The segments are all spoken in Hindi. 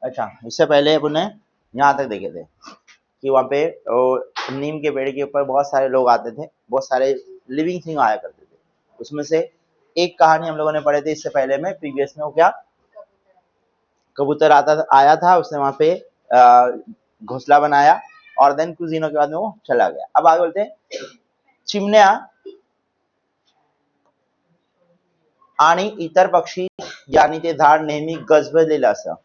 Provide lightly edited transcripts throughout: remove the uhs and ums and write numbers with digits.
अच्छा, इससे पहले अपने यहाँ तक देखे थे कि वहाँ पे नीम के पेड़ के ऊपर बहुत सारे लोग आते थे, बहुत सारे लिविंग थिंग आया करते थे। उसमें से एक कहानी हम लोगों ने पढ़े थे इससे पहले में, प्रीवियस में, वो क्या, कबूतर आया था, उसने वहाँ पे घोंसला बनाया और देन कुछ दिनों के बाद में वो चला गया। अब आगे बोलते हैं, चिमण्या आणि इतर पक्षी यानी ते झाड नेहमी गजबजलेलं असं,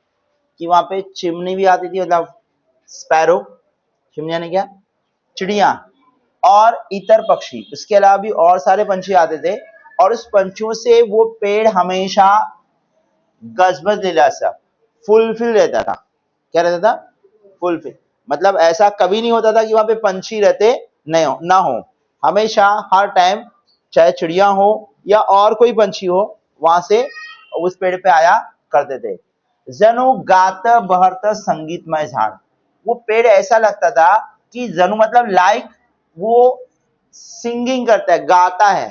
कि वहां पे चिमनी भी आती थी, मतलब स्पैरो, चिमनिया ने क्या, चिड़िया, और इतर पक्षी, इसके अलावा भी और सारे पंछी आते थे, और उस पंछियों से वो पेड़ हमेशा गजबजलेला सा फुलफिल रहता था। क्या रहता था? फुलफिल। मतलब ऐसा कभी नहीं होता था कि वहां पे पंछी रहते नहीं हो, ना हो। हमेशा हर टाइम, चाहे चिड़िया हो या और कोई पंछी हो, वहां से उस पेड़ पे आया करते थे। जनु गात बहरत संगीतमय झाड़, वो पेड़ ऐसा लगता था कि जनु मतलब लाइक वो सिंगिंग करता है, गाता है।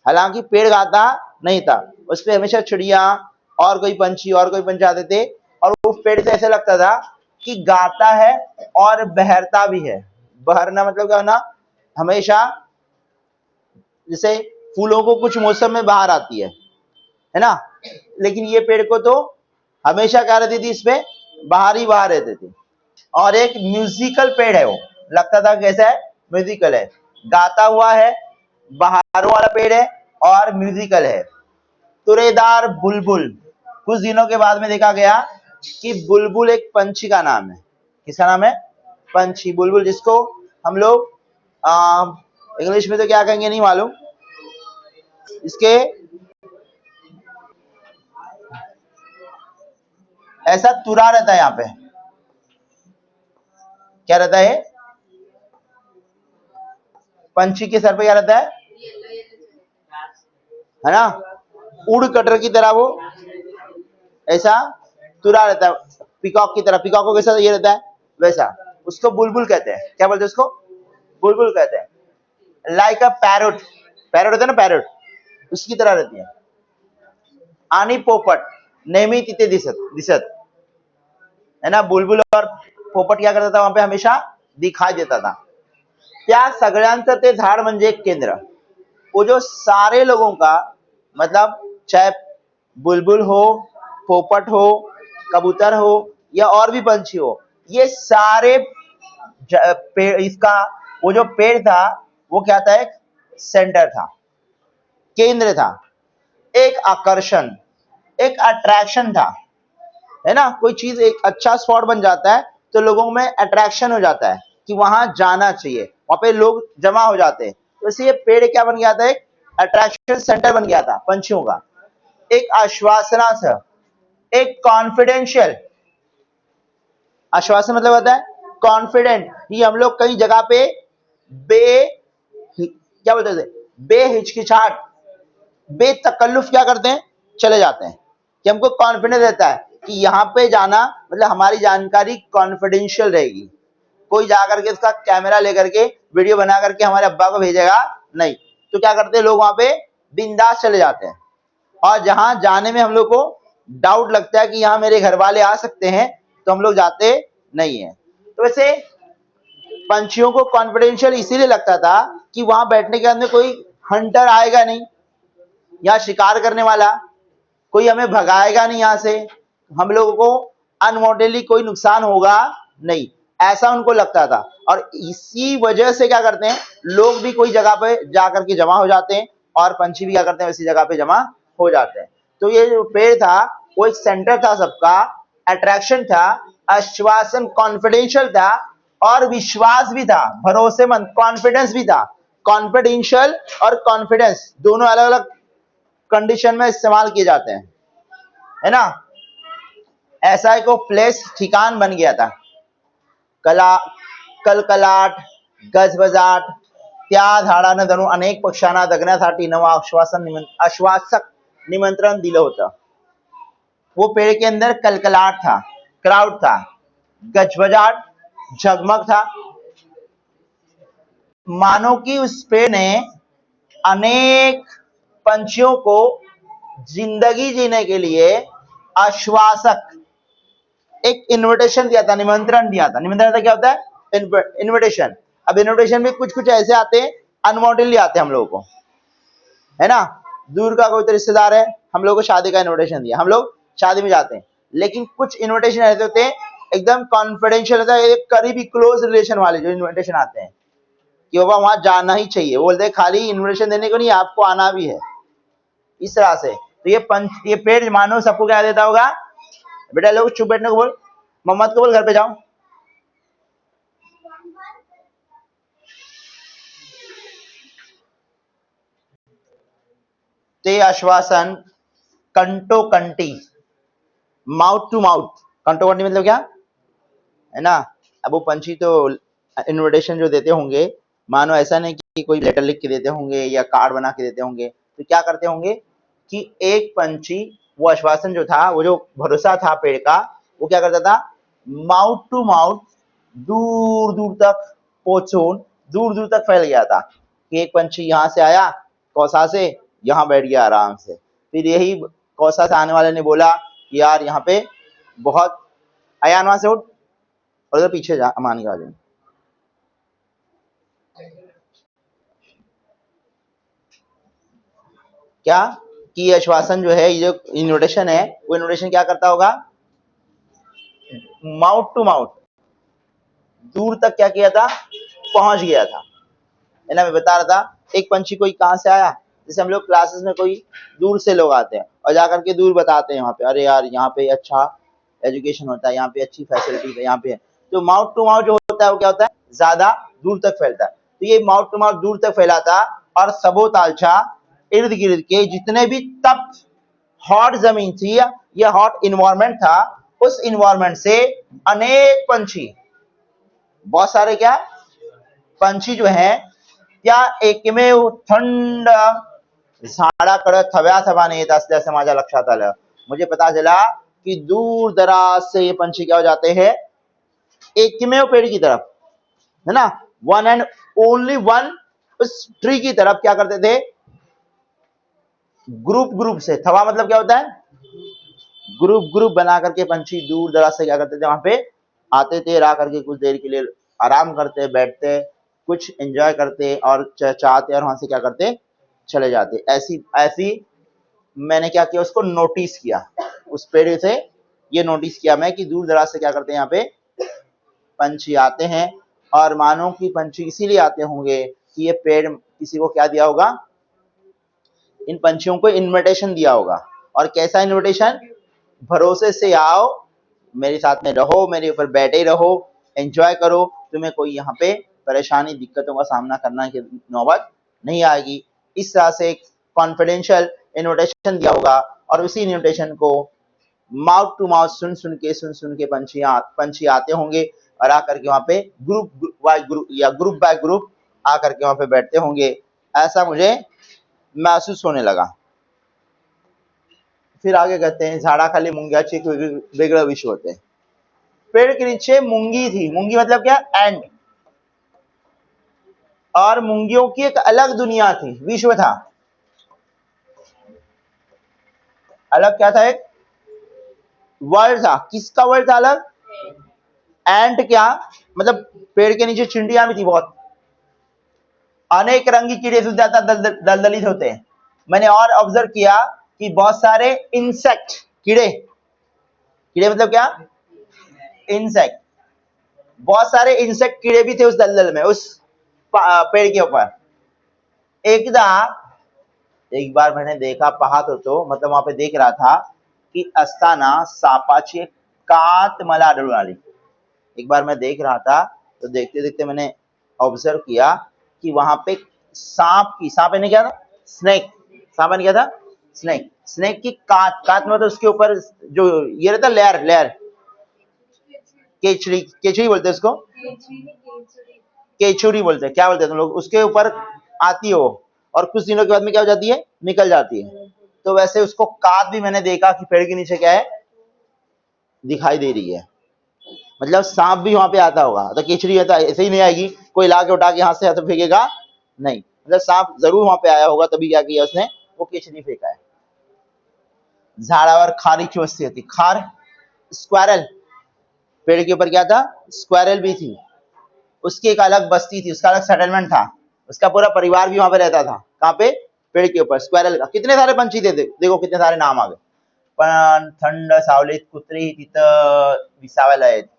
हालांकि पेड़ गाता नहीं था, उस पे हमेशा चिड़िया और कोई पंछी आते थे, और वो पेड़ से ऐसा लगता था कि गाता है और बहरता भी है। बहरना मतलब क्या होना, हमेशा, जैसे फूलों को कुछ मौसम में बाहर आती है ना, लेकिन ये पेड़ को तो हमेशा क्या रहती थी, इसमें बाहर ही बाहर रहते थे। और एक म्यूजिकल पेड़ है, वो लगता था कैसा है, म्यूजिकल है, गाता हुआ है, बहारों वाला पेड़ है और म्यूजिकल है। तुरेदार बुलबुल, कुछ दिनों के बाद में देखा गया कि बुलबुल एक पंछी का नाम है। किसका नाम है? पंछी, बुलबुल, जिसको हम लोग इंग्लिश में तो क्या कहेंगे नहीं मालूम, इसके ऐसा तुरा रहता है यहाँ पे, क्या रहता है, पंछी के सर पे क्या रहता है ना, उड़ कटर की तरह वो ऐसा तुरा रहता है, पिकॉक की तरह। पिकॉक को कैसा ये रहता है वैसा, उसको बुलबुल कहते हैं। क्या बोलते हैं उसको? बुलबुल कहते हैं। लाइक अ पैरोट, पैरोट होता है ना, पैरोट, उसकी तरह रहती है। आणि पोपट नेहमी तिथे दिसत दिसत है ना, बुलबुल और पोपट क्या करता था वहां पे, हमेशा दिखाई देता था। त्या सगळ्यांचं ते झाड म्हणजे एक केंद्र, वो जो सारे लोगों का, मतलब चाहे बुलबुल हो, पोपट हो, कबूतर हो या और भी पंछी हो, ये सारे पेड़, इसका वो जो पेड़ था वो क्या था, एक सेंटर था, केंद्र था, एक आकर्षण, एक अट्रैक्शन था, है ना। कोई चीज एक अच्छा स्पॉट बन जाता है तो लोगों में अट्रैक्शन हो जाता है कि वहां जाना चाहिए, वहां पे लोग जमा हो जाते हैं। तो इसलिए पेड़ क्या बन गया था, एक अट्रैक्शन सेंटर बन गया था पंछियों का। एक आश्वासनार्थ, एक कॉन्फिडेंशियल, आश्वासन मतलब होता है कॉन्फिडेंट, कि हम लोग कई जगह पे क्या बोलते हैं, बेहिचकिचाहट, बेतकल्लुफ क्या करते हैं, चले जाते हैं, कि हमको कॉन्फिडेंस रहता है कि यहाँ पे जाना मतलब हमारी जानकारी कॉन्फिडेंशियल रहेगी। कोई जाकर के उसका कैमरा लेकर के वीडियो बना करके हमारे अब्बा को भेजेगा नहीं। तो क्या करते हैं लोग, वहां पे बिंदास चले जाते हैं। और जहां जाने में हम लोग को डाउट लगता है कि यहाँ मेरे घर वाले आ सकते हैं, तो हम लोग जाते नहीं है। तो वैसे पंछियों को कॉन्फिडेंशियल इसीलिए लगता था कि वहां बैठने के बाद में कोई हंटर आएगा नहीं, या शिकार करने वाला कोई हमें भगाएगा नहीं, यहां से हम लोगों को अनवांटेडली कोई नुकसान होगा नहीं, ऐसा उनको लगता था। और इसी वजह से क्या करते हैं लोग भी कोई जगह पे जाकर के जमा हो जाते हैं, और पंछी भी क्या करते हैं, उसी जगह पे जमा हो जाते हैं। तो ये जो पेड़ था वो एक सेंटर था सबका, अट्रैक्शन था, आश्वासन कॉन्फिडेंशियल था, और विश्वास भी था, भरोसेमंद, कॉन्फिडेंस भी था। कॉन्फिडेंशियल और कॉन्फिडेंस दोनों अलग अलग कंडीशन में इस्तेमाल किए जाते हैं, है ना। ऐसा एक प्लेस, ठिकान बन गया था। कला कलकलाट, गजबजाट, त्या झाडानं जणू अनेक पक्ष्यांना जगण्यासाठी नवा आश्वासक निमंत्रण दिलं होतं। वो पेड़ के अंदर कलकलाट था, क्राउड था, गजबजाट, झगमग था, मानो कि उस पेड़ ने अनेक पंछियों को जिंदगी जीने के लिए आश्वासक, एक इनविटेशन दिया था, निमंत्रण दिया था। निमंत्रण था क्या होता है? इनविटेशन। अब इनविटेशन में कुछ कुछ ऐसे आते हैं, अनवांटेडली आते हैं हम लोगों को, है ना। दूर का कोई तो रिश्तेदार है, हम लोग को शादी का इनविटेशन दिया, हम लोग शादी में जाते हैं। लेकिन कुछ इनविटेशन ऐसे होते हैं एकदम कॉन्फिडेंशियल होता है, एक करीबी क्लोज रिलेशन वाले जो इनविटेशन आते हैं कि बाबा वहां जाना ही चाहिए। वो बोलते हैं खाली इनविटेशन देने को नहीं, आपको आना भी है। इस तरह से तो ये पेड़ मानो सबको क्या देता होगा? बेटा लोग चुप बैठने को बोल, मोहम्मद को बोल घर पे जाओ। ते आश्वासन कंटो कंटी, माउथ टू माउथ। कंटो कंटी मतलब क्या है ना। अब वो पंछी तो इनविटेशन जो देते होंगे, मानो ऐसा नहीं कि कोई लेटर लिख के देते होंगे या कार्ड बना के देते होंगे, तो क्या करते होंगे कि एक पंछी वो आश्वासन जो था, वो जो भरोसा था पेड़ का, वो क्या करता था? माउथ टू माउथ, दूर दूर तक पोचून, दूर दूर तक फैल गया था कि एक पंछी यहाँ से आया कौसा से, यहाँ बैठ गया आराम से। फिर यही कौसा से आने वाले ने बोला कि यार यहाँ पे बहुत, अयान वहां से उठ और उधर पीछे जा, अमान के बाजू में। क्या कि ये आश्वासन जो है, ये जो इन्विटेशन है, वो इन्विटेशन क्या करता होगा? माउथ टू माउथ, दूर तक क्या किया था? पहुंच गया था, है ना। मैं बता रहा था एक पंछी कोई कहां से आया, जैसे हम लोग क्लासेस में कोई दूर से लोग आते हैं और जाकर के दूर बताते हैं वहां पे, अरे यार यहाँ पे अच्छा एजुकेशन होता है, यहाँ पे अच्छी फैसिलिटी है, यहाँ पे है। तो माउथ टू माउथ जो होता है वो क्या होता है? ज्यादा दूर तक फैलता है। तो ये माउथ टू माउथ दूर तक फैला था और सबो तालछा इर्द गिर्द के जितने भी तप्त हॉट जमीन थी या हॉट इन्वायरमेंट था, उस इन्वायरमेंट से अनेक पंछी, बहुत सारे क्या पंछी जो है त्या एकमेव थंड झाडाकडे थव्या थव्याने येत असल्याचं माझ्या लक्षात आलं। मुझे पता चला कि दूर दराज से ये पंछी क्या हो जाते हैं? एकमेव पेड़ की तरफ, है ना, वन एंड ओनली वन, उस ट्री की तरफ क्या करते थे? ग्रुप ग्रुप से। थवा मतलब क्या होता है? ग्रुप ग्रुप बना करके पंछी दूर दराज से क्या करते थे? वहां पे आते थे, रह करके कुछ देर के लिए आराम करते, बैठते, कुछ एंजॉय करते और चाहते, और वहां से क्या करते? चले जाते। ऐसी ऐसी मैंने क्या किया? उसको नोटिस किया, उस पेड़ से ये नोटिस किया मैं कि दूर दराज से क्या करते हैं? यहाँ पे पंछी आते हैं। और मानो कि पंछी इसीलिए आते होंगे कि ये पेड़ किसी को क्या दिया होगा? इन पंछियों को इनविटेशन दिया होगा। और कैसा इनविटेशन? भरोसे से आओ, मेरे साथ में रहो, मेरे ऊपर बैठे रहो, एंजॉय करो, तुम्हें कोई यहाँ पे परेशानी दिक्कतों का सामना करना की नौबत नहीं आएगी। इस तरह से एक कॉन्फिडेंशियल इनविटेशन दिया होगा और उसी इनविटेशन को माउथ टू माउथ सुन सुन के पंछी आते होंगे और आकर के वहां पे ग्रुप बाय ग्रुप या ग्रुप बाय ग्रुप आकर के वहां पे बैठते होंगे। ऐसा मुझे महसूस होने लगा। फिर आगे कहते हैं झाडाखाली मुंग्याचे एक वेगळं विश्व होते। पेड़ के नीचे मूंगी थी। मूंगी मतलब क्या? एंट। और मूंगियों की एक अलग दुनिया थी, विश्व था। अलग क्या था? एक वर्ल्ड था। किसका वर्ल्ड था अलग? एंट। क्या मतलब? पेड़ के नीचे चिंटियां भी थी बहुत, अनेक रंगी कीड़े से ज्यादा दलदलित होते हैं। मैंने और ऑब्जर्व किया कि बहुत सारे इंसेक्ट, कीड़े, कीड़े मतलब क्या? इंसेक्ट। बहुत सारे इंसेक्ट कीड़े भी थे उस दलदल में, उस पेड़ के ऊपर। एक बार मैंने देखा, पाहत होतो मतलब वहां पे देख रहा था की असताना सापाची कात मला आढळून आली। एक बार मैं देख रहा था तो देखते देखते मैंने ऑब्जर्व किया कि वहां पे सांप ने क्या था? स्नेक। सांप ने क्या था? स्नेक। स्नेक की कात, कात मतलब उसके ऊपर जो ये रहता लेयर, केचड़ी, केचड़ी बोलते हैं उसको, केचुरी बोलते हैं, क्या बोलते हैं तुम लोग? उसके ऊपर आती हो और कुछ दिनों के बाद में क्या हो जाती है? निकल जाती है। तो वैसे उसको कात भी मैंने देखा कि पेड़ के नीचे क्या है? दिखाई दे रही है। मतलब सांप भी वहां पे आता होगा। तो केचड़ी है तो ऐसे ही नहीं आएगी, कोई ला के उठा के हाथ से हाथ फेंकेगा नहीं। मतलब सांप जरूर वहां पे आया होगा, तभी क्या किया उसने? वो केचड़ी फेंका है। झाडावर खारीची वस्ती होती। खार, स्क्वायरल, पेड़ के ऊपर क्या था, स्क्वायरल भी थी, उसकी एक अलग बस्ती थी, उसका अलग सेटलमेंट था, उसका पूरा परिवार भी वहां पे रहता था। कहाँ पे, पेड़ के ऊपर, स्क्वायरल का। कितने सारे पंछी थे, देखो कितने सारे नाम आ गए, पण, थंड, सावलीत, कुत्री, तिथं विसाव्याला आहेत।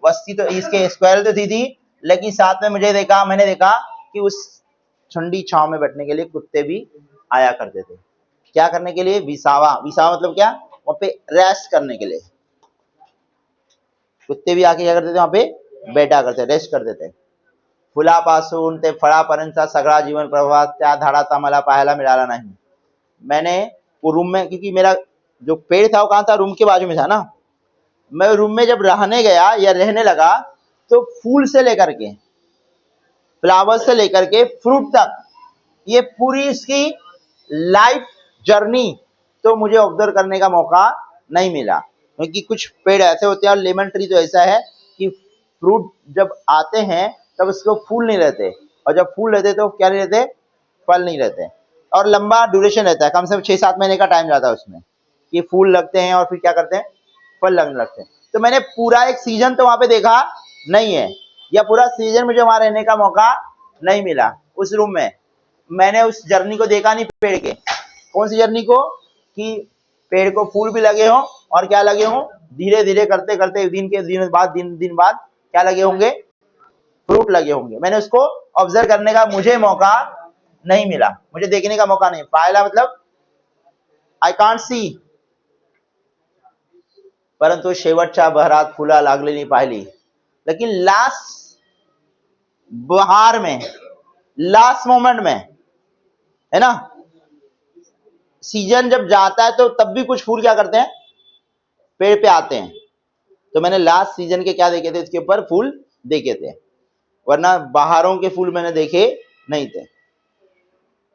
वस्ती तो इसके स्क्वायरल तो थी, लेकिन साथ में मैंने देखा कि उस ठंडी छांव में बैठने के लिए कुत्ते भी आया करते थे। क्या करने के लिए, विसावा, विसावा मतलब क्या, वहां पे रेस्ट करने के लिए कुत्ते भी आके क्या करते थे, वहां पे बैठा करते, रेस्ट करते थे। फुलापासून ते फळापर्यंतचा सगळा जीवन प्रवाह त्या झाडाचा मला पाहायला मिळाला नाही। मैंने वो रूम में, क्योंकि मेरा जो पेड़ था वो कहाँ था, रूम के बाजू में था ना, मैं रूम में जब रहने गया या रहने लगा तो फूल से लेकर के, फ्लावर से लेकर के फ्रूट तक, ये पूरी इसकी लाइफ जर्नी तो मुझे ऑब्जर्व करने का मौका नहीं मिला। क्योंकि कुछ पेड़ ऐसे होते हैं, और लेमन ट्री तो ऐसा है कि फ्रूट जब आते हैं तब उसको फूल नहीं रहते, और जब फूल रहते तो क्या नहीं रहते, फल नहीं रहते, और लंबा ड्यूरेशन रहता है, कम से कम 6-7 महीने का टाइम जाता है उसमें कि फूल लगते हैं और फिर क्या करते हैं, फल लगने लगते हैं। तो मैंने पूरा एक सीजन तो वहां पे देखा नहीं है, या पूरा सीजन मुझे वहां रहने का मौका नहीं मिला उस रूम में। मैंने उस जर्नी को देखा नहीं पेड़ के। कौन सी जर्नी को, कि पेड़ को फूल भी लगे हों और क्या लगे हों, धीरे धीरे करते करते दिन बाद क्या लगे होंगे, फ्रूट लगे होंगे। मैंने उसको ऑब्जर्व करने का मुझे मौका नहीं मिला, मुझे देखने का मौका नहीं, पाहिला मतलब आई कांट सी, परंतु शेवटच्या बहरात फुला लागलेली पाहिली। लेकिन लास्ट बहार में, लास्ट मोमेंट में, है ना, सीजन जब जाता है तो तब भी कुछ फूल क्या करते हैं, पेड़ पे आते हैं। तो मैंने लास्ट सीजन के क्या देखे थे, इसके ऊपर फूल देखे थे, वरना बाहरों के फूल मैंने देखे नहीं थे।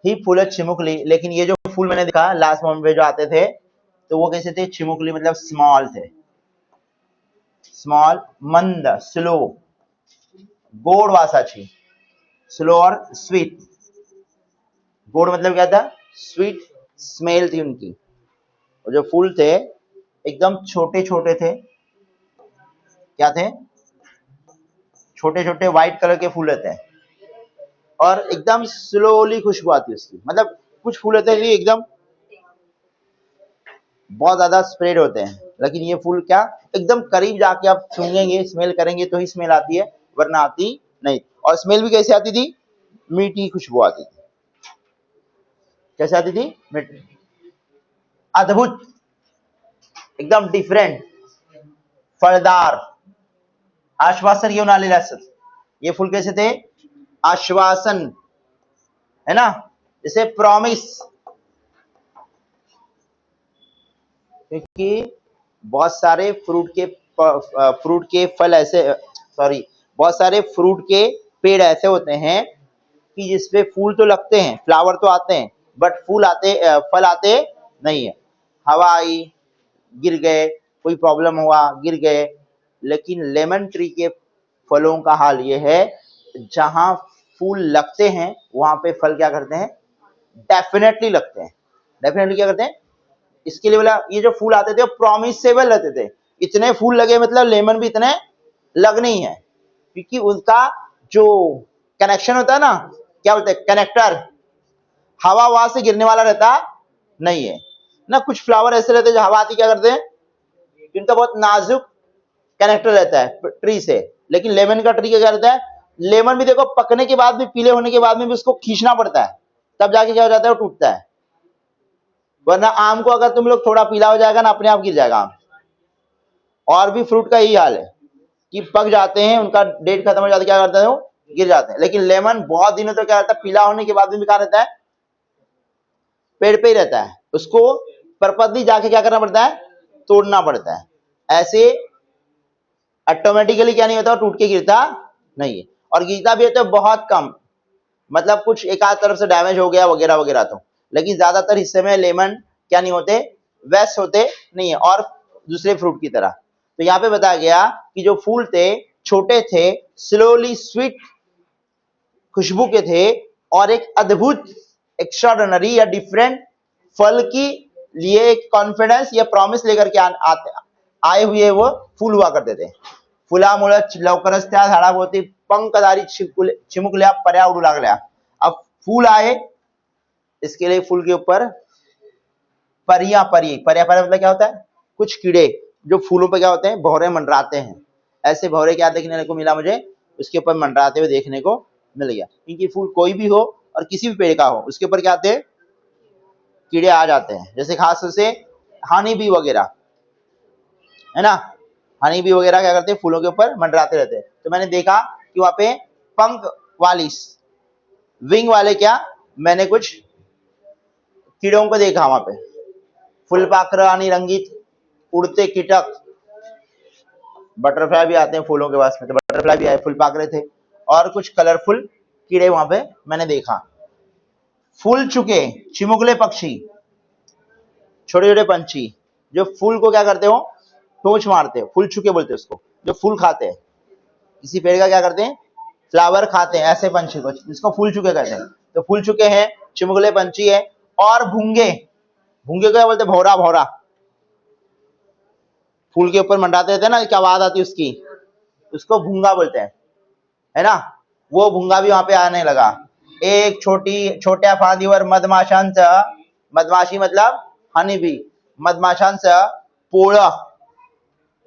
ही फूल छिमुकली, लेकिन ये जो फूल मैंने देखा लास्ट मोमेंट पे जो आते थे, तो वो कैसे थे, छिमुकली मतलब स्मॉल थे, स्मॉल, मंद, स्लो, गोड वासाची, स्लो और स्वीट। गोड मतलब क्या था, स्वीट स्मेल थी उनकी। और जो फूल थे एकदम छोटे छोटे थे, क्या थे, छोटे छोटे व्हाइट कलर के फूल रहते हैं, और एकदम स्लोली खुशबू आती है उसकी। मतलब कुछ फूल होते हैं एकदम बहुत ज्यादा स्प्रेड होते हैं, लेकिन ये फूल क्या, एकदम करीब जाके आप सूंघेंगे, स्मेल करेंगे तो ही स्मेल आती है, वरना आती नहीं। और स्मेल भी कैसे आती थी, मीठी खुशबू आती थी। कैसे आती थी, मीठी, अद्भुत, एकदम डिफरेंट, फलदार, आश्वासन घेऊन आलेले असत। ये फूल कैसे थे, आश्वासन, है ना, जैसे प्रॉमिस। क्योंकि बहुत सारे फ्रूट के फल ऐसे, सॉरी, बहुत सारे फ्रूट के पेड़ ऐसे होते हैं कि जिसपे फूल तो लगते हैं, फ्लावर तो आते हैं, बट फल आते नहीं है। हवा आई, गिर गए, कोई प्रॉब्लम हुआ, गिर गए। लेकिन लेमन ट्री के फलों का हाल ये है, जहां फूल लगते हैं वहां पे फल क्या करते हैं, डेफिनेटली लगते हैं। डेफिनेटली क्या करते हैं, इसके लिए बोला, ये जो फूल आते थे वो प्रॉमिसेबल रहते थे। इतने फूल लगे मतलब लेमन भी इतने लगने ही है, क्योंकि उनका जो कनेक्शन होता है ना, क्या बोलते हैं, कनेक्टर, हवा वहां से गिरने वाला रहता नहीं है ना। कुछ फ्लावर ऐसे रहते हैं जो हवा आती क्या करते हैं, इनका बहुत नाजुक कनेक्टर रहता है ट्री से। लेकिन लेमन का ट्री क्या रहता है, लेमन भी देखो पकने के बाद भी, पीले होने के बाद में भी उसको खींचना पड़ता है, तब जाके क्या हो जाता है, वो टूटता है। वरना आम को अगर तुम लोग थोड़ा पीला हो जाएगा ना, अपने आप गिर जाएगा आम। और भी फ्रूट का यही हाल है कि पक जाते हैं, उनका डेट खत्म हो जाता है, क्या करते हैं, वो गिर जाते हैं। लेकिन लेमन बहुत दिनों तक क्या रहता है, पीला होने के बाद भी कहाँ रहता है, पेड़ पे ही रहता है। उसको परपतली जाके क्या करना पड़ता है, तोड़ना पड़ता है। ऐसे ऑटोमेटिकली क्या नहीं होता, टूट के गिरता नहीं है, और गिरता भी है तो बहुत कम, मतलब कुछ एक आध तरफ से डैमेज हो गया वगैरह वगैरह तो। लेकिन ज्यादातर हिस्से में लेमन क्या नहीं होते, वेस्ट होते नहीं है, और दूसरे फ्रूट की तरह। तो यहाँ पे बताया गया कि जो फूल थे छोटे थे, स्लोली स्वीट खुशबू के थे, और एक अद्भुत, एक्स्ट्राऑर्डिनरी या डिफरेंट फल की लिए एक कॉन्फिडेंस या प्रॉमिस लेकर के आते आए हुए वो फूल हुआ करते थे. फुला मुळे लवकरच त्या झाडाभोवती पंखधारी चिमुकल्या पर्या उडू लागल्या. अब फूल आए, इसके लिए फूल के ऊपर परियां परिया मतलब क्या होता है? कुछ कीड़े जो फूलों पे क्या होते हैं, भौरे मंडराते हैं. ऐसे भौरे क्या देखने को मिला मुझे, उसके ऊपर मंडराते हुए देखने को मिल गया. क्योंकि फूल कोई भी हो और किसी भी पेड़ का हो, उसके ऊपर क्या आते हैं, कीड़े आ जाते हैं. जैसे खास तौर से हनी बी वगैरह, है ना, हनी बी वगैरह क्या करते हैं, फूलों के ऊपर मंडराते रहते हैं. तो मैंने देखा कि वहां पे पंख वाली, विंग वाले क्या, मैंने कुछ कीड़ों को देखा वहां पे. फुलपाखर आणि रंगीत उड़ते कीटक, बटरफ्लाई भी आते हैं फूलों के पास में, तो बटरफ्लाई भी आए, फुलपाखरे थे और कुछ कलरफुल कीड़े वहां पे मैंने देखा. फूल चुके चिमुकले पक्षी, छोटे छोटे पंछी जो फूल को क्या करते हो, टोच मारते हो, फूल चुके बोलते हैं उसको, जो फूल खाते हैं. किसी पेड़ का क्या करते हैं, फ्लावर खाते हैं, ऐसे पंछी को जिसको फूल चुके कहते हैं. तो फूल चुके हैं, चिमुकले पंछी है, और भूंगे. भूंगे को क्या बोलते हैं, भौरा. भौरा फूल के ऊपर मंडराते रहते हैं ना, क्या आवाज आती है उसकी, उसको भूंगा बोलते हैं, है ना. वो भूंगा भी वहां पे आने लगा. एक छोट्या फांदीवर मधमाशांचं, मधमाशी मतलब हनी बी, मधमाशांचं पोळं,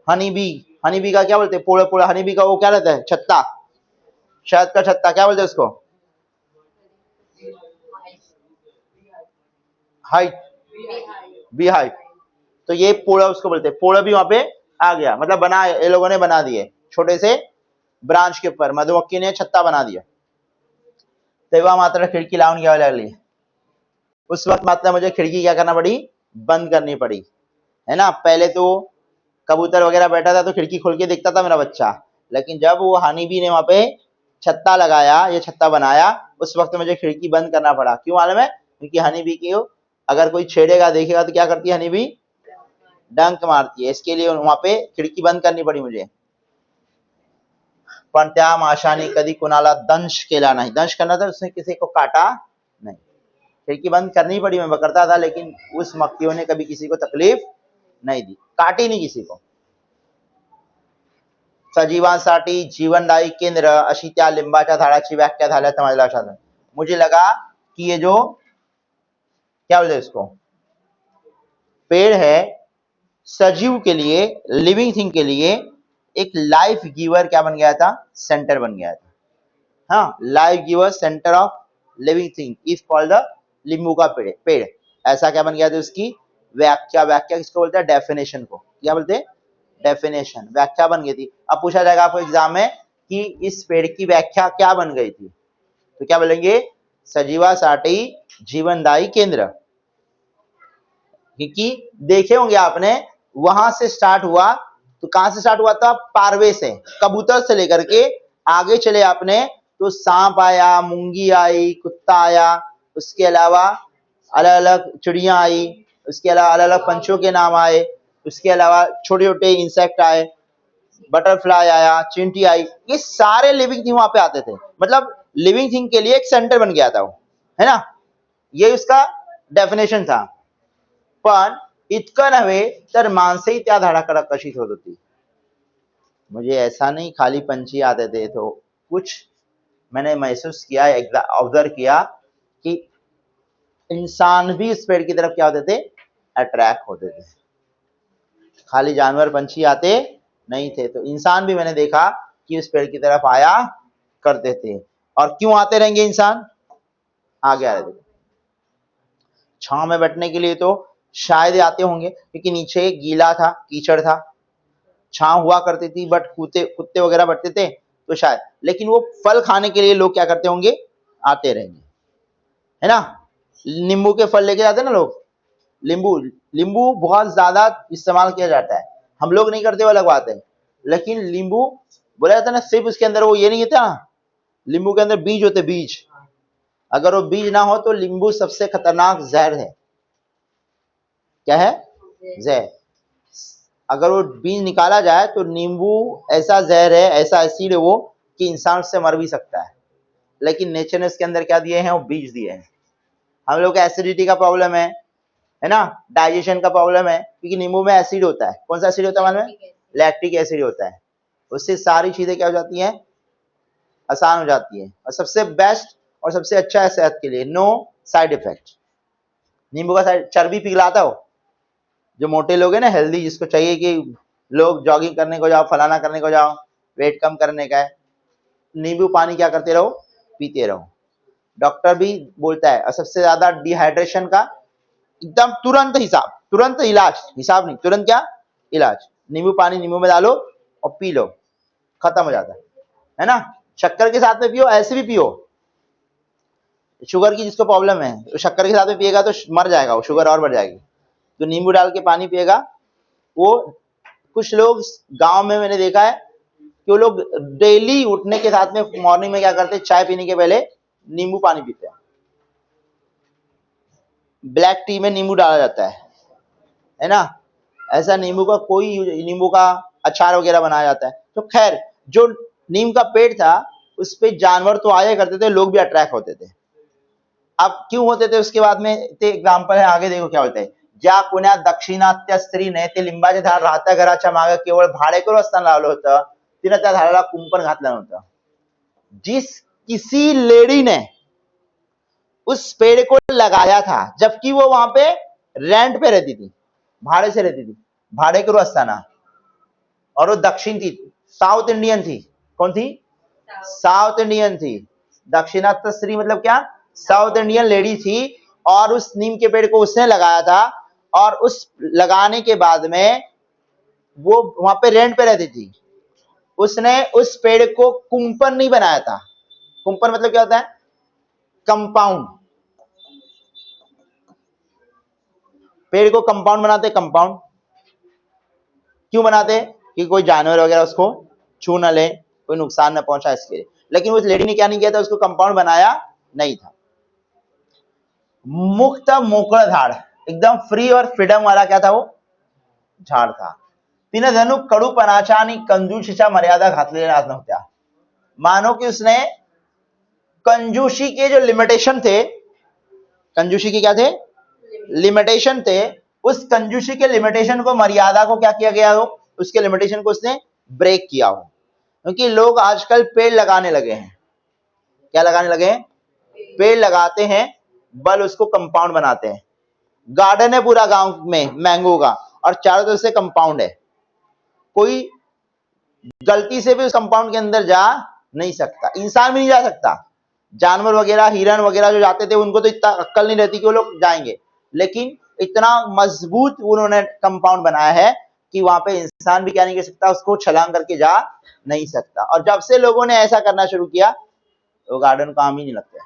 हनी बी का क्या बोलते हैं, पोळं पोळं. हनी बी का वो क्या रहता है, छत्ता, शहद का छत्ता, क्या बोलते हैं उसको, हाइट, बी हाइट. तो ये पोड़ा उसको बोलते हैं. पोड़ा भी वहां पे आ गया, मतलब बना, ये लोगों ने बना दिए छोटे से ब्रांच के ऊपर, मधुमक्खी ने छत्ता बना दिया. तेव्हा मात्र खिड़की लावून घ्यावी लागली. उस वक्त मात्र मुझे खिड़की क्या करना पड़ी, बंद करनी पड़ी, है ना. पहले तो कबूतर वगैरह बैठा था तो खिड़की खोल के देखता था मेरा बच्चा, लेकिन जब वो हनी बी ने वहां पे छत्ता लगाया, ये छत्ता बनाया, उस वक्त मुझे खिड़की बंद करना पड़ा. क्यों मालूम है, क्योंकि हनी बी की अगर कोई छेड़ेगा देखेगा तो क्या करती है, हनी बी डंक मारती है. इसके लिए वहां पे खिड़की बंद करनी पड़ी मुझे. पण त्या माशाने कधी कुणाला दंश केला नाही. दंश करना था, उसने किसी को काटा नहीं. खिड़की बंद करनी पड़ी, मैं करता था, लेकिन उस मक्खियों ने कभी किसी को तकलीफ नहीं दी, काटी नहीं किसी को. सजीवांसाठी जीवनदायी केंद्र अशी त्या लिंबाच्या झाडाची व्याख्या झाल्याचं माझ्या लक्षात आलं. मुझे लगा कि ये जो क्या बोलते हैं इसको, पेड़ है, सजीव के लिए, लिविंग थिंग के लिए एक लाइफ गिवर क्या बन गया था, सेंटर बन गया था. हाँ, life giver centre of living thing is called the लींबू का पेड़. ऐसा क्या बन गया था, उसकी व्याख्या. व्याख्या किसको बोलते हैं, डेफिनेशन को. क्या बोलते हैं, डेफिनेशन, व्याख्या बन गई थी. अब पूछा जाएगा आपको एग्जाम में कि इस पेड़ की व्याख्या क्या बन गई थी, तो क्या बोलेंगे, सजीवासाठी जीवनदायी केंद्र. क्योंकि देखे होंगे आपने, वहां से स्टार्ट हुआ, तो कहां से स्टार्ट हुआ था, पारवे से, कबूतर से लेकर के आगे चले आपने तो सांप आया, मूंगी आई, कुत्ता आया, उसके अलावा अलग अलग चिड़िया आई, उसके अलावा अलग अलग पंछियों के नाम आए, उसके अलावा छोटे छोटे इंसेक्ट आए, बटरफ्लाई आया, चींटी आई. ये सारे लिविंग थिंग वहां पे आते थे. मतलब लिविंग थिंग के लिए एक सेंटर बन गया था वो, है ना. ये उसका डेफिनेशन था. पण इतकं नव्हे तर माणसंही त्या झाडाकडे आकर्षित होत होती. मुझे ऐसा नहीं खाली पंछी आते थे, तो कुछ मैंने महसूस किया, ऑब्जर्व किया कि इंसान भी इस पेड़ की तरफ क्या होते थे, अट्रैक्ट होते थे. खाली जानवर पंछी आते नहीं थे, तो इंसान भी मैंने देखा कि इस पेड़ की तरफ आया करते थे. और क्यों आते रहेंगे इंसान, आगे आ रहे थे. छांव में बैठने के लिए तो शायद आते होंगे, क्योंकि नीचे गीला था, कीचड़ था, छांव हुआ करती थी, बट कुत्ते वगैरह बैठते थे तो शायद. लेकिन वो फल खाने के लिए लोग क्या करते होंगे, आते रहेंगे, है ना. नींबू के फल लेके जाते हैं ना लोग, नींबू बहुत ज्यादा इस्तेमाल किया जाता है. हम लोग नहीं करते वो अलग बात है, लेकिन नींबू बोला जाता है ना, सिर्फ उसके अंदर वो ये नहीं होता, नींबू के अंदर बीज होते, बीज. अगर वो बीज ना हो तो नींबू सबसे खतरनाक जहर है. क्या है, जहर. अगर वो बीज निकाला जाए तो नींबू ऐसा जहर है, ऐसा एसिड है वो, कि इंसान उससे मर भी सकता है. लेकिन नेचर ने उसके अंदर क्या दिए हैं, वो बीज दिए हैं. हम लोग को एसिडिटी का प्रॉब्लम है है ना, डाइजेशन का प्रॉब्लम है, क्योंकि नींबू में एसिड होता है। कौन सा एसिड होता है मालूम है? लैक्टिक एसिड होता है। उससे सारी चीजें क्या हो जाती हैं, आसान हो जाती है, और सबसे बेस्ट और सबसे अच्छा है सेहत के लिए, नो साइड इफेक्ट। नींबू का चर्बी पिघलाता हो, जो मोटे लोग हैं ना, हेल्दी, जिसको चाहिए कि लोग जॉगिंग करने को जाओ, फलाना करने को जाओ, वेट कम करने का है, नींबू पानी क्या करते रहो, पीते रहो। डॉक्टर भी बोलता है, और सबसे ज्यादा डिहाइड्रेशन का एकदम तुरंत हिसाब, तुरंत इलाज, हिसाब नहीं, तुरंत क्या इलाज, नींबू पानी नींबू में डालो और पी लो, खत्म हो जाता है ना। शक्कर के साथ में पियो, ऐसे भी पियो, शुगर की जिसको प्रॉब्लम है तो शक्कर के साथ में पिएगा तो मर जाएगा वो, शुगर और बढ़ जाएगी। तो नींबू डाल के पानी पिएगा। वो कुछ लोग गांव में मैंने देखा है कि वो लोग डेली उठने के साथ में मॉर्निंग में क्या करते हैं, चाय पीने के पहले नींबू पानी पीते हैं। ब्लैक टी में नींबू डाला जाता है ना। ऐसा नींबू का कोई, नींबू का अचार वगैरह बनाया जाता है। तो खैर, जो नीम का पेड़ था उस पे जानवर तो आया करते थे, लोग भी अट्रैक्ट होते थे। अब क्यों होते थे उसके बाद में एग्जाम्पल है, आगे देखो क्या होता है। ज्या कुण्या दक्षिणात्य स्त्रीने ते लिंबाचे झाड राहत्या घराच्या मागे केवळ भाडेकरू असताना लावलं होतं, तिने त्या झाडाला कुंपण घातलं नव्हतं। जिस किसी लेडी ने उस पेड़ को लगाया था, जबकि वो वहां पे रेंट पे रहती थी, भाड़े से रहती थी, भाडेकरू असताना, और वो दक्षिण थी, साउथ इंडियन थी। कौन थी? साउथ इंडियन थी। दक्षिणात्य स्त्री मतलब क्या? साउथ इंडियन लेडी थी, और उस नीम के पेड़ को उसने लगाया था, और उस लगाने के बाद में वो वहां पे रेंट पे रहती थी। उसने उस पेड़ को कुंपन नहीं बनाया था। कुंपन मतलब क्या होता है? कंपाउंड। पेड़ को कंपाउंड बनाते, कंपाउंड क्यों बनाते? कि कोई जानवर वगैरह उसको छू न ले, कोई नुकसान न पहुंचा, इसके लिए। लेकिन उस लेडी ने क्या नहीं किया था, उसको कंपाउंड बनाया नहीं था। मुक्त मोकळ झाड, एकदम फ्री और फ्रीडम वाला क्या था वो झाड था। तिने जणू कडूपणाच्या आणि कंजूशीच्या मर्यादा घातलेल्या नव्हत्या। मानो कि उसने कंजूसी के जो लिमिटेशन थे, कंजूसी के क्या थे? लिमिटेशन थे। उस कंजूसी के लिमिटेशन को, मर्यादा को क्या किया गया हो, उसके लिमिटेशन को उसने ब्रेक किया हो। क्योंकि लोग आजकल पेड़ लगाने लगे हैं। क्या लगाने लगे हैं? पेड़ लगाते हैं, बल उसको कंपाउंड बनाते हैं। गार्डन है पूरा गांव में मैंगो का, और चारों तरफ से कंपाउंड है, कोई गलती से भी उस कंपाउंड के अंदर जा नहीं सकता। इंसान भी नहीं जा सकता। जानवर वगैरह, हिरन वगैरह जो जाते थे, उनको तो इतना अक्ल नहीं रहती कि वो लोग जाएंगे, लेकिन इतना मजबूत उन्होंने कंपाउंड बनाया है कि वहां पे इंसान भी क्या नहीं कर सकता, उसको छलांग करके जा नहीं सकता। और जब से लोगों ने ऐसा करना शुरू किया तो गार्डन काम ही नहीं लगता।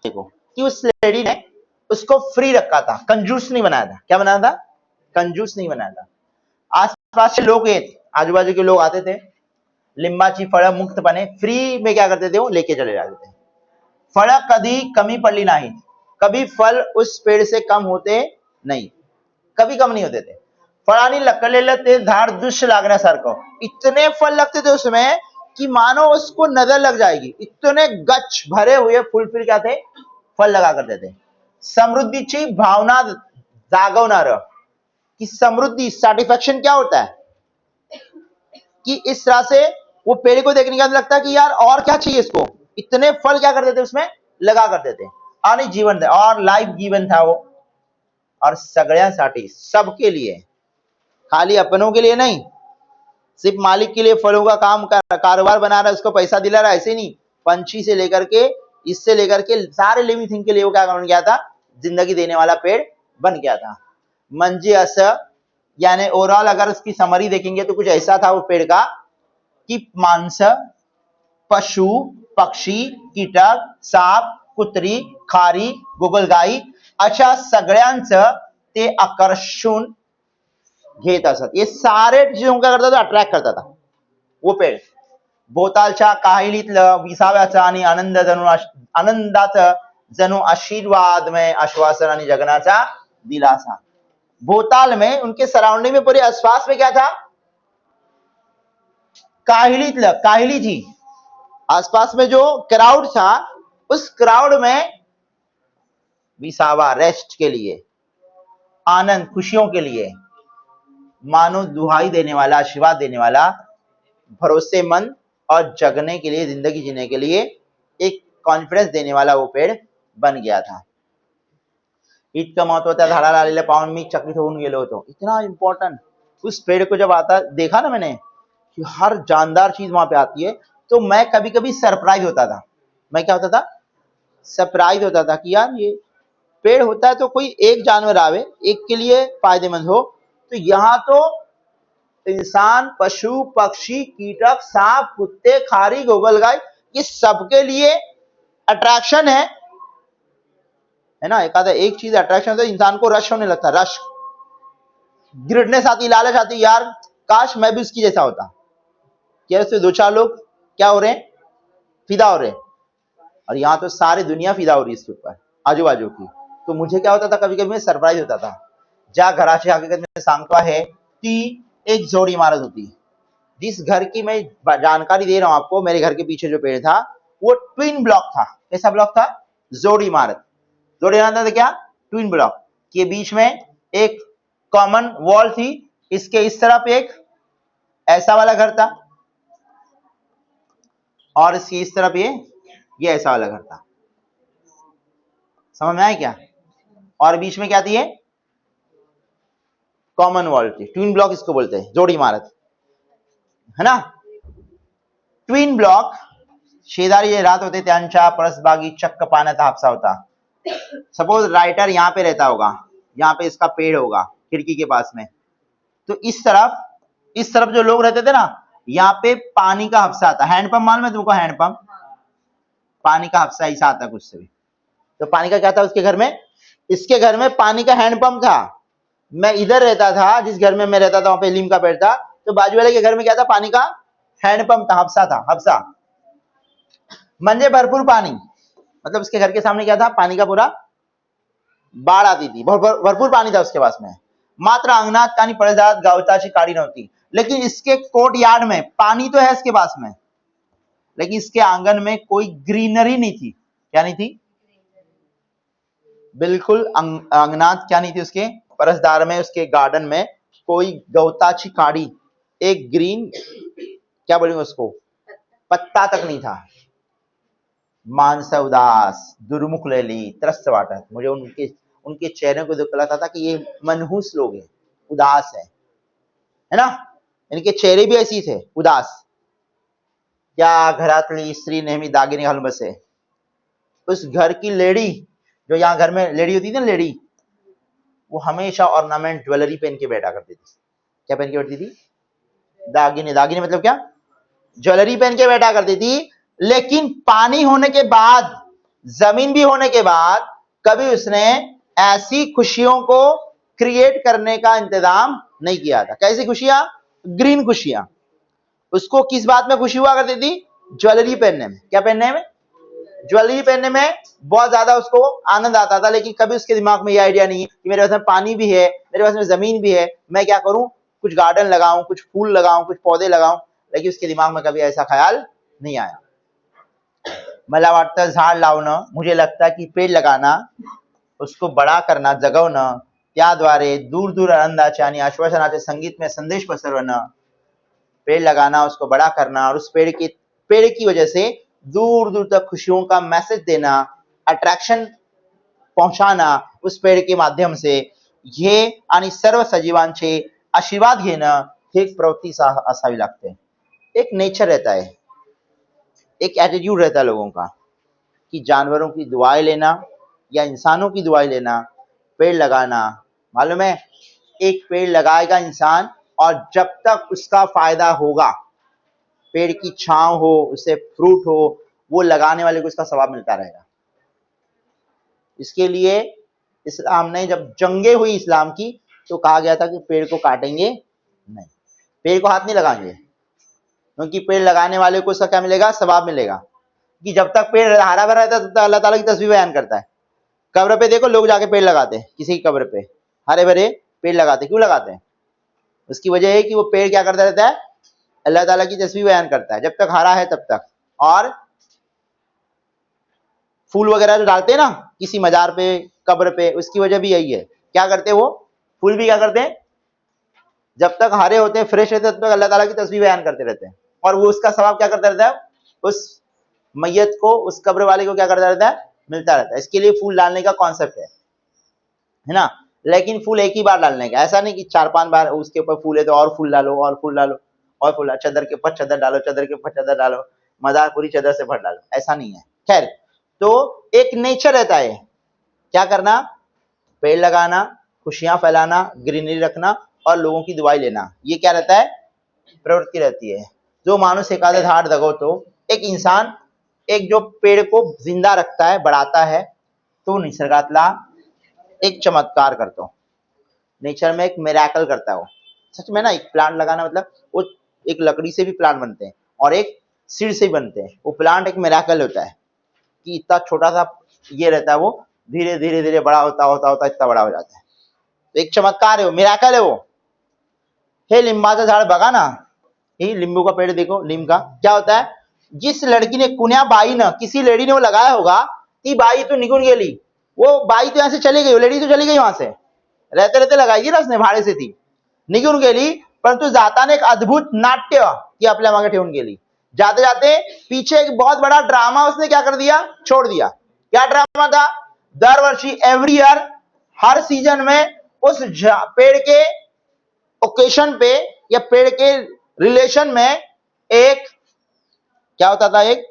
देखो कि उस लेडी ने उसको फ्री रखा था, कंजूस नहीं बनाया था। क्या बनाया था? कंजूस नहीं बनाया था। आसपास के लोग, आजू बाजू के लोग आते थे, लिंबाची फळं मुक्तपणे फ्री में क्या करते थे, वो लेके चले जाते थे। फळं कधी कमी पडली नाही, कभी फल उस पेड़ से कम होते नहीं, कभी कम नहीं होते थे। फळांनी लकलेलं ते झाड दृश्य लागण्यासारखं, इतने फल लगते थे उसमें कि मानो उसको नजर लग जाएगी, इतने गच्छ भरे हुए फूल फिर क्या थे, फल लगा करते थे। समृद्धीची भावना जागवणार, कि समृद्धि, सैटिस्फैक्शन क्या होता है, कि इस तरह से वो पेड़ को देखने के बाद लगता है कि यार और क्या चाहिए इसको, इतने फल क्या करते थे उसमें लगा करते थे। आणि जीवन था, और लाइफ जीवन था वो, और सगळ्यांसाठी, सबके लिए, खाली अपनों के लिए नहीं, सिर्फ मालिक के लिए फलों का काम कारोबार बना रहा है, उसको पैसा दिला रहा है, ऐसे नहीं। पंछी से लेकर के, इससे लेकर के सारे लिविंग थिंग के लिए वो क्या बन गया था, जिंदगी देने वाला पेड़ बन गया था। म्हणजे असं, यानी ओवरऑल अगर उसकी समरी देखेंगे तो कुछ ऐसा था वो पेड़ का, कि माणसं, पशु, पक्षी, कीटक, साप, कुत्री, खारी, गोगलगाई अशा सगळ्यांचं ते आकर्षण घेत असत। ये सारे चीजों क्या करता था, अट्रॅक्ट करता था वो पेड़। भोवतालच्या काहिलीतलं विसाव्याचं आणि आनंदाचं जणू आशीर्वादमय आश्वासन आणि जगण्याचा दिलासा। भोताल में, उनके सराउंडिंग में, पूरे आसपास में क्या था, काहिलीतलं, काहिली थी। आसपास में जो क्राउड था, उस क्राउड में विसावा रेस्ट के लिए, आनंद खुशियों के लिए, मानो दुहाई देने वाला, आशीर्वाद देने वाला, भरोसेमंद और जगने के लिए, जिंदगी जीने के लिए एक कॉन्फिडेंस देने वाला वो पेड़ बन गया था. इतकं महत्व त्या झाडाला आलेलं पाहून मी चकित होऊन गेलो होतो. इतना इम्पोर्टेंट. उस पेड़ को जब आता देखा ना मैंने कि हर जानदार चीज वहां पे आती है, तो मैं कभी कभी सरप्राइज होता था. मैं क्या होता था? सरप्राइज होता था कि यार ये पेड़ होता है तो कोई एक जानवर आवे, एक के लिए फायदेमंद हो, तो यहाँ तो इंसान, पशु, पक्षी, कीटक, सांप, कुत्ते, खारी, गोगलगाय, ये सबके लिए अट्रैक्शन है ना. एक चीज अट्रैक्शन होता है, इंसान को रश होने लगता है, रश, ग्रिडनेस आती, लालच आती, यार काश मैं भी उसकी जैसा होता. क्या उससे दो चार लोग क्या हो रहे हैं? फिदा हो रहे हैं. और यहाँ तो सारी दुनिया फिदा हो रही है इसके ऊपर, आजू बाजू की. तो मुझे क्या होता था, कभी कभी मैं सरप्राइज होता था. ज्या घराची हकीकत में सांगतो आहे ती एक जोड़ी इमारत होती. जिस घर की मैं जानकारी दे रहा हूं आपको, मेरे घर के पीछे जो पेड़ था वो ट्विन ब्लॉक था. कैसा ब्लॉक था? जोड़ी इमारत. जोड़ी इमारत था क्या? ट्विन ब्लॉक के बीच में एक कॉमन वॉल थी. इसके इस तरफ एक ऐसा वाला घर था और इसकी इस तरफ ये ऐसा वाला घर था. समझ में आया क्या? और बीच में क्या थी? ये कॉमन वॉल थी. ट्विन ब्लॉक इसको बोलते हैं, जोड़ी इमारत, है ना. ट्विन ब्लॉक शेजारी जे राहत होते त्यांच्या परसबागी चक्क पाण्याचा हापसा होता. सपोज राइटर यहाँ पे रहता होगा, यहाँ पे इसका पेड़ होगा खिड़की के पास में, तो इस तरफ जो लोग रहते थे ना, यहाँ पे पानी का हापसा आता. हैंडपंप मालूम है तुमको? हैंडपंप, पानी का हापसा ऐसा आता कुछ से भी. तो पानी का क्या था उसके घर में? इसके घर में पानी का हैंडपंप था. मैं इधर रहता था, जिस घर में मैं रहता था वहां पे नीम का पेड़ था, तो बाजू वाले के घर में क्या था? पानी का हैंडपंप था, हापसा था. हापसा म्हणजे भरपूर पानी, मतलब उसके घर के सामने क्या था? पानी का पूरा बाढ़ आती थी, भरपूर पानी था उसके पास में. मात्र अंगणात आणि पळसात गवताची काडी नव्हती. लेकिन इसके कोर्ट यार्ड में पानी तो है इसके पास में, लेकिन इसके आंगन में कोई ग्रीनरी नहीं थी. क्या नहीं थी? बिल्कुल अंगनात क्या नहीं थी उसके परसदार में, उसके गार्डन में कोई गवताची काडी, एक ग्रीन क्या बोलेंगे उसको, पत्ता तक नहीं था. मानसा उदास, दुर्मुखलेली, त्रस्त वाटत. मुझे उनके चेहरे को देख लगता था कि ये मनहूस लोग हैं, उदास है ना. इनके चेहरे भी ऐसी थे, उदास. त्या घरातली स्त्री नेहमी दागिने घालून बसे. उस घर की लेडी, जो यहाँ घर में लेडी होती थी ना, लेडी, वो हमेशा ऑर्नामेंट, ज्वेलरी पहन के बैठा करती थी. क्या पहन के बैठती थी? दागिने. दागिने मतलब क्या? ज्वेलरी पहन के बैठा करती थी. लेकिन पानी होने के बाद, जमीन भी होने के बाद, कभी उसने ऐसी खुशियों को क्रिएट करने का इंतजाम नहीं किया था. कैसी खुशियां? ग्रीन खुशियां. उसको किस बात में खुशी हुआ करती थी? ज्वेलरी पहनने में. क्या पहनने में? ज्वेलरी पहनने में बहुत ज्यादा उसको आनंद आता था. लेकिन कभी उसके दिमाग में ये आइडिया नहीं कि मेरे पास में पानी भी है, मेरे पास में जमीन भी है, मैं क्या करूं, कुछ गार्डन लगाऊं, कुछ फूल लगाऊं, कुछ पौधे लगाऊं. लेकिन उसके दिमाग में कभी ऐसा ख्याल नहीं आया. मला वाटतं झाड लावणं, मुझे लगता है कि पेड़ लगाना, उसको बड़ा करना, जगवणं, त्याद्वारे दूर दूर आनंदाचे आणि आश्वासनाचे संगीत में संदेश पसरवणं. पेड़ लगाना, उसको बड़ा करना, और उस पेड़ की वजह से दूर दूर तक खुशियों का मैसेज देना, अट्रैक्शन पहुंचाना उस पेड़ के माध्यम से, हे आणि सर्व सजीवांचे आशीर्वाद घेणं, हे एक प्रवृत्ती असावी लागते. एक नेचर रहता है, एक एटीट्यूड रहता है लोगों का कि जानवरों की दुआएं लेना या इंसानों की दुआएं लेना, पेड़ लगाना. मालूम है, एक पेड़ लगाएगा इंसान और जब तक उसका फायदा होगा, पेड़ की छांव हो, उससे फ्रूट हो, वो लगाने वाले को उसका सवाब मिलता रहेगा. इसके लिए इस्लाम ने जब जंगे हुई इस्लाम की, तो कहा गया था कि पेड़ को काटेंगे नहीं, पेड़ को हाथ नहीं लगाएंगे, क्योंकि पेड़ लगाने वाले को उसका क्या मिलेगा? सवाब मिलेगा. कि जब तक पेड़ हरा भरा रहता है तब तक अल्लाह ताला की तस्वीर बयान करता है. कब्र पे देखो, लोग जाके पेड़ लगाते हैं, किसी की कब्र पे हरे भरे पेड़ लगाते. क्यों लगाते हैं? उसकी वजह है कि वो पेड़ क्या करता रहता है? अल्लाह ताला की तस्वीर बयान करता है, जब तक हरा है तब तक. और फूल वगैरह जो डालते हैं ना किसी मजार पे, कब्र पे, उसकी वजह भी यही है। क्या करते हैं वो फूल भी क्या करते हैं, जब तक हरे होते हैं, फ्रेश रहते हैं, तब तक अल्लाह ताला की तस्बीह बयान करते रहते हैं, और वो उसका सवाब क्या करता रहता है, उस मैयत को, उस कब्र वाले को क्या करता रहता है, मिलता रहता है। इसके लिए फूल डालने का कॉन्सेप्ट है ना। लेकिन फूल एक ही बार डालने का, ऐसा नहीं कि 4-5 बार उसके ऊपर फूल है तो और फूल डालो, और फूल डालो, और फूल, चादर के ऊपर चादर डालो, चादर के ऊपर चादर डालो, मजार पूरी चादर से भर डालो, ऐसा नहीं है। खैर, तो एक नेचर रहता है क्या करना, पेड़ लगाना, खुशियां फैलाना, ग्रीनरी रखना और लोगों की दुआई लेना, ये क्या रहता है, प्रवृत्ति रहती है। जो मानुष एकादे धाड़ दगो, तो एक इंसान एक जो पेड़ को जिंदा रखता है, बढ़ाता है, तो निसर्गातला एक चमत्कार करता हूँ, नेचर में एक मिरेकल करता है वो। सच में ना, एक प्लांट लगाना मतलब वो एक लकड़ी से भी प्लांट बनते हैं और एक सीड से भी बनते हैं। वो प्लांट एक मिरेकल होता है कि इतना छोटा सा ये रहता है, वो धीरे धीरे धीरे बड़ा होता होता होता इतना बड़ा हो जाता है। तो एक चमत्कार है वो, मिरेकल है वो। हे लिंबाचं झाड बघा ना, ये नींबू का पेड़ देखो, नीम का क्या होता है, जिस लड़की ने कुण्या बाई ना, किसी लेडी ने वो लगाया होगा, ती बाई तो निगुन गेली, वो बाई तो यहाँ से चली गई, वो लेडी तो चली गई, वहां से रहते रहते लगाई थी ना उसने, भाड़े से थी, निघून गेली, परंतु जाताने एक अद्भुत नाट्य की आपल्या मागे ठेवून गेली। जाते जाते पीछे एक बहुत बड़ा ड्रामा उसने क्या कर दिया, छोड़ दिया। क्या ड्रामा था, दरवर्षी एवरी ईयर, हर सीजन में उस पेड़ के ओकेशन पे या पेड़ के रिलेशन में एक क्या होता था, एक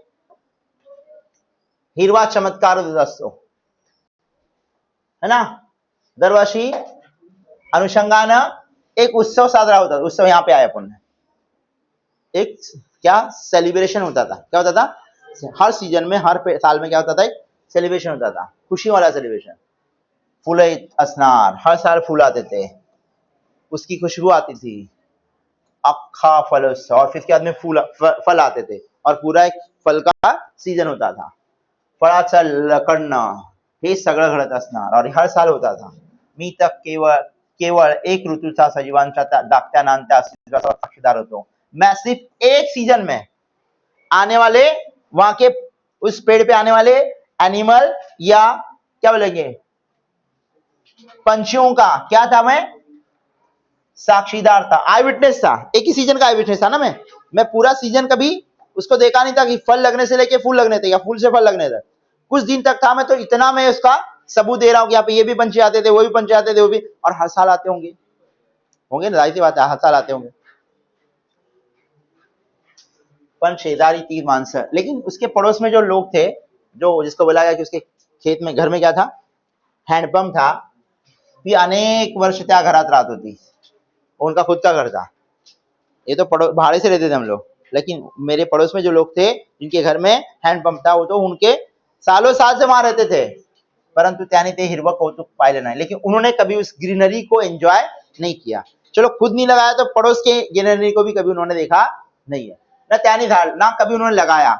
हिरवा चमत्कार असतो, है ना। दरवर्षी अनुषंगानं एक उत्सव साजरा होता था, उत्सव यहाँ पे आया अपन, एक क्या सेलिब्रेशन होता था, क्या होता था, हर सीजन में, हर साल में क्या होता था, एक सेलिब्रेशन होता था, खुशी वाला सेलिब्रेशन। फूल असनार, हर साल फूल आते थे, उसकी खुशबू आती थी, अखा फल उत्सव, और फिर इसके बाद में फल आते थे और पूरा एक फल का सीजन होता था, फळाचं लकडणं, हे सगळं घडत असणार और हर साल होता था। मी तर केवळ एक ऋतूचा सजीवांच्या दाखत्या नांदत्या अस्तित्वाचा साक्षीदार होतो। मैं सिर्फ एक सीजन में आने वाले वहां के उस पेड़ पे आने वाले एनिमल या क्या बोलेंगे पंछियों का क्या था, मैं साक्षीदार था, आई विटनेस था, एक ही सीजन का आई विटनेस था ना। मैं पूरा सीजन कभी उसको देखा नहीं था कि फल लगने से लेके फूल लगने थे या फूल से फल लगने तक, कुछ दिन तक था मैं, तो इतना मैं उसका सबूत दे रहा हूं कि यहाँ पे ये भी पंछी आते थे, वो भी पंछी आते थे, वो भी, और हर साल आते होंगे, होंगे ना, जाहिर सी बात है, हर साल आते होंगे। पण शेजारी तीर माणसं, लेकिन उसके पड़ोस में जो लोग थे, जो जिसको बोला गया कि उसके खेत में, घर में क्या था, हैंडपंप था, ती अनेक वर्ष त्या घरात राहत होती, उनका खुद का घर था। ये तो भाड़े से रहते थे हम लोग, लेकिन मेरे पड़ोस में जो लोग थे जिनके घर में हैंडपंप था, वो तो उनके सालों साल से वहां रहते थे, परंतु त्याने ते हिरवं कौतुक पाहिलं नाही, लेकिन उन्होंने कभी उस ग्रीनरी को एंजॉय नहीं किया। चलो खुद नहीं लगाया तो पड़ोस के ग्रीनरी को भी कभी उन्होंने देखा नहीं है, ना त्याने झाड़, ना कभी उन्होंने लगाया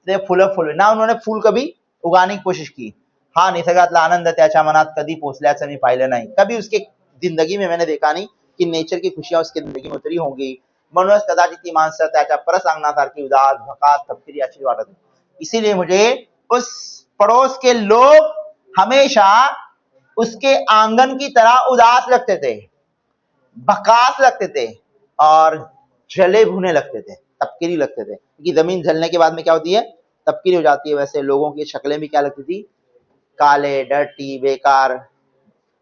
ते फुलं, ना उन्होंने फूल कभी उगाने की कोशिश की। हा निसर्गातला आनंद त्याच्या मनात कधी पोचल्याचं मी पाहिलं नाही, कभी उसके जिंदगी में मैंने देखा नहीं कि नेचर की खुशियां उसकी जिंदगी में उतरी होंगी। म्हणूनच कदाचित ती माणसं त्याच्या परसांगणासारखी उदास, भकास, तपकिरी अशी वाटत होती। इसीलिए मुझे उस पड़ोस के लोग हमेशा उसके आंगन की तरह उदास लगते थे, भकास लगते थे और जले भुने लगते थे, तपकिरी लगते थे, क्योंकि जमीन जलने के बाद में क्या होती है, तपकिरी हो जाती है। वैसे लोगों की शक्लें भी क्या लगती थी, काले, डर्टी, बेकार